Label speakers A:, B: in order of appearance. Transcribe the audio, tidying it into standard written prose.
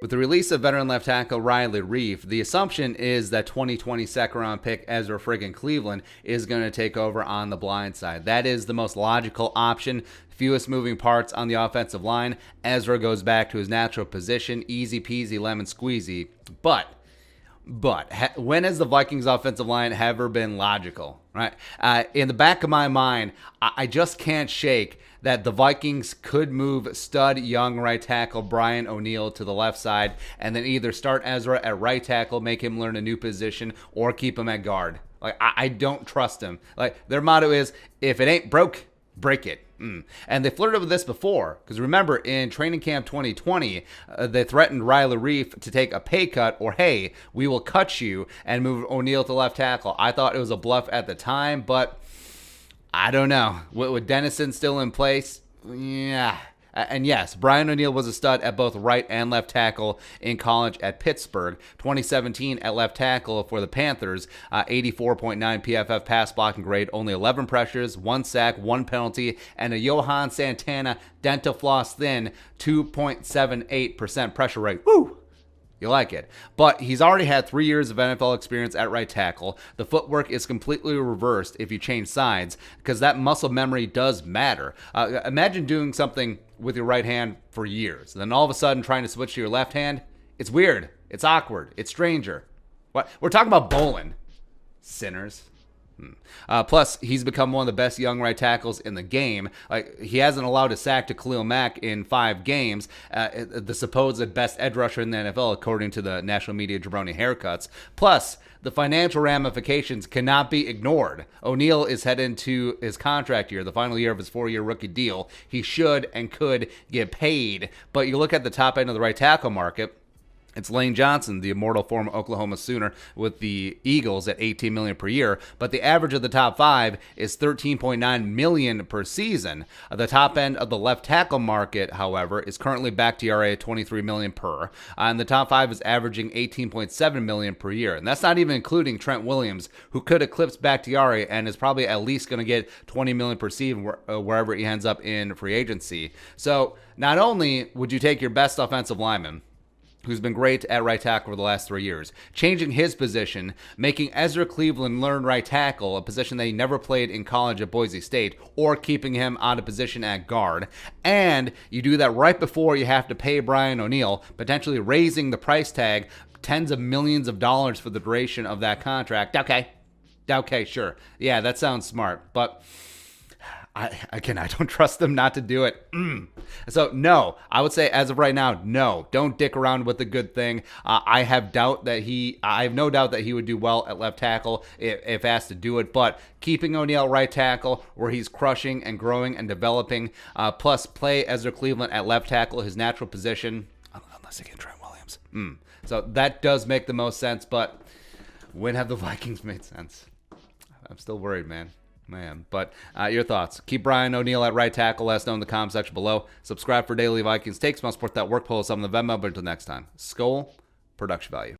A: With the release of veteran left tackle Riley Reiff, the assumption is that 2020 second round pick Ezra Cleveland is going to take over on the blind side. That is the most logical option. Fewest moving parts on the offensive line. Ezra goes back to his natural position. Easy peasy lemon squeezy. But when has the Vikings offensive line ever been logical, right? In the back of my mind, I just can't shake that the Vikings could move stud young right tackle Brian Oneill to the left side and then either start Ezra at right tackle, make him learn a new position, or keep him at guard. Like, I don't trust him. Like, their motto is, if it ain't broke, break it. And they flirted with this before, because remember, in training camp 2020, they threatened Riley Reiff to take a pay cut, or hey, we will cut you and move Oneill to left tackle. I thought it was a bluff at the time, but I don't know. With Dennison still in place, yeah. And yes, Brian Oneill was a stud at both right and left tackle in college at Pittsburgh. 2017 at left tackle for the Panthers, 84.9 PFF pass blocking grade, only 11 pressures, 1 sack, 1 penalty, and a Johan Santana dental floss thin 2.78% pressure rate. Woo! You like it. But he's already had 3 years of NFL experience at right tackle. The footwork is completely reversed if you change sides, because that muscle memory does matter. Imagine doing something with your right hand for years, and then all of a sudden trying to switch to your left hand. It's weird. It's awkward. It's stranger. What? We're talking about bowling. Sinners. Plus, he's become one of the best young right tackles in the game. Like, he hasn't allowed a sack to Khalil Mack in 5 games, the supposed best edge rusher in the NFL, according to the national media jabroni haircuts. Plus, the financial ramifications cannot be ignored. Oneill is headed into his contract year, the final year of his 4-year rookie deal. He should and could get paid. But you look at the top end of the right tackle market, it's Lane Johnson, the immortal former Oklahoma Sooner, with the Eagles at $18 million per year. But the average of the top 5 is $13.9 million per season. The top end of the left tackle market, however, is currently back to ERA at $23 million per. And the top 5 is averaging $18.7 million per year. And that's not even including Trent Williams, who could eclipse Bakhtiari and is probably at least going to get $20 million per season wherever he ends up in free agency. So not only would you take your best offensive lineman, who's been great at right tackle for the last 3 years, changing his position, making Ezra Cleveland learn right tackle, a position that he never played in college at Boise State, or keeping him out of position at guard. And you do that right before you have to pay Brian Oneill, potentially raising the price tag tens of millions of dollars for the duration of that contract. Okay, sure. Yeah, that sounds smart, but I don't trust them not to do it. So, no, I would say as of right now, no. Don't dick around with the good thing. I have no doubt that he would do well at left tackle if asked to do it. But keeping Oneill right tackle, where he's crushing and growing and developing, plus play Ezra Cleveland at left tackle, his natural position, unless they get Trent Williams. So that does make the most sense. But when have the Vikings made sense? I'm still worried, man. But your thoughts. Keep Brian Oneill at right tackle. Let us know in the comment section below. Subscribe for daily Vikings takes. Must support that work post on the Venmo. But until next time, Skol, production value.